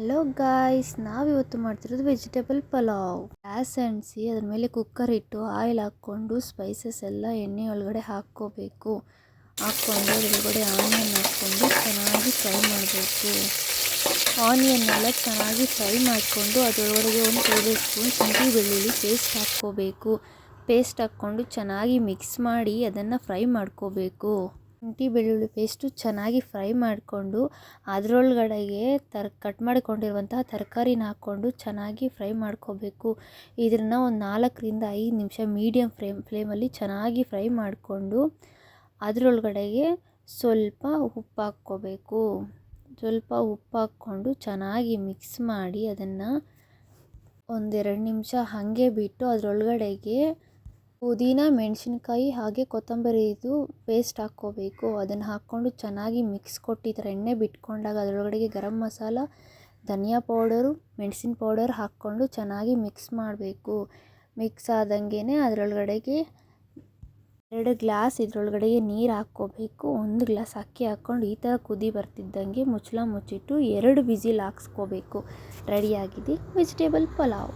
Hello guys, ನಾವಿವತ್ತು ಮಾಡ್ತಿರೋದು vegetable pulao. Gas ಅಂಟಿಸಿ ಅದ್ರ ಮೇಲೆ ಕುಕ್ಕರ್ ಇಟ್ಟು ಆಯಿಲ್ ಹಾಕ್ಕೊಂಡು ಸ್ಪೈಸಸ್ ಎಲ್ಲ ಎಣ್ಣೆ ಒಳಗಡೆ ಹಾಕ್ಕೋಬೇಕು. ಹಾಕ್ಕೊಂಡು ಅದ್ರೊಳಗಡೆ ಆನಿಯನ್ ಹಾಕ್ಕೊಂಡು ಚೆನ್ನಾಗಿ ಫ್ರೈ ಮಾಡಬೇಕು. ಆನಿಯನ್ ಎಲ್ಲ ಚೆನ್ನಾಗಿ ಫ್ರೈ ಮಾಡಿಕೊಂಡು ಅದರೊಳಗಡೆ 1 ಟೇಬಲ್ ಸ್ಪೂನ್ ಶುಂಠಿ ಬೆಳ್ಳುಳ್ಳಿ ಪೇಸ್ಟ್ ಹಾಕ್ಕೋಬೇಕು. ಪೇಸ್ಟ್ ಹಾಕ್ಕೊಂಡು ಚೆನ್ನಾಗಿ ಮಿಕ್ಸ್ ಮಾಡಿ ಅದನ್ನು ಫ್ರೈ ಮಾಡ್ಕೋಬೇಕು. ಶುಂಠಿ ಬೆಳ್ಳುಳ್ಳಿ ಪೇಸ್ಟು ಚೆನ್ನಾಗಿ ಫ್ರೈ ಮಾಡಿಕೊಂಡು ಅದರೊಳಗಡೆಗೆ ಕಟ್ ಮಾಡಿಕೊಂಡಿರುವಂತಹ ತರಕಾರಿನ ಹಾಕ್ಕೊಂಡು ಚೆನ್ನಾಗಿ ಫ್ರೈ ಮಾಡ್ಕೋಬೇಕು. ಇದನ್ನು ಒಂದು 4ರಿಂದ 5 ನಿಮಿಷ ಮೀಡಿಯಮ್ ಫ್ಲೇಮಲ್ಲಿ ಚೆನ್ನಾಗಿ ಫ್ರೈ ಮಾಡಿಕೊಂಡು ಅದರೊಳಗಡೆಗೆ ಸ್ವಲ್ಪ ಉಪ್ಪು ಹಾಕ್ಕೋಬೇಕು. ಸ್ವಲ್ಪ ಉಪ್ಪು ಹಾಕ್ಕೊಂಡು ಚೆನ್ನಾಗಿ ಮಿಕ್ಸ್ ಮಾಡಿ ಅದನ್ನು 1-2 ನಿಮಿಷ ಹಾಗೆ ಬಿಟ್ಟು ಅದರೊಳಗಡೆಗೆ ಪುದೀನ, ಮೆಣಸಿನ್ಕಾಯಿ ಹಾಗೆ ಕೊತ್ತಂಬರಿದು ಪೇಸ್ಟ್ ಹಾಕ್ಕೋಬೇಕು. ಅದನ್ನು ಹಾಕ್ಕೊಂಡು ಚೆನ್ನಾಗಿ ಮಿಕ್ಸ್ ಕೊಟ್ಟು ಈ ಥರ ಎಣ್ಣೆ ಬಿಟ್ಕೊಂಡಾಗ ಅದರೊಳಗಡೆಗೆ ಗರಂ ಮಸಾಲ, ಧನಿಯಾ ಪೌಡರು, ಮೆಣಸಿನ ಪೌಡರ್ ಹಾಕ್ಕೊಂಡು ಚೆನ್ನಾಗಿ ಮಿಕ್ಸ್ ಮಾಡಬೇಕು. ಮಿಕ್ಸ್ ಆದಂಗೆ ಅದರೊಳಗಡೆಗೆ 2 ಗ್ಲಾಸ್ ಇದರೊಳಗಡೆಗೆ ನೀರು ಹಾಕ್ಕೋಬೇಕು. 1 ಗ್ಲಾಸ್ ಅಕ್ಕಿ ಹಾಕ್ಕೊಂಡು ಈ ಥರ ಕುದಿ ಬರ್ತಿದ್ದಂಗೆ ಮುಚ್ಚಳ ಮುಚ್ಚಿಟ್ಟು 2 ವಿಸಿಲ್ ಹಾಕ್ಸ್ಕೋಬೇಕು. ರೆಡಿಯಾಗಿದೆ ವೆಜಿಟೇಬಲ್ ಪಲಾವ್.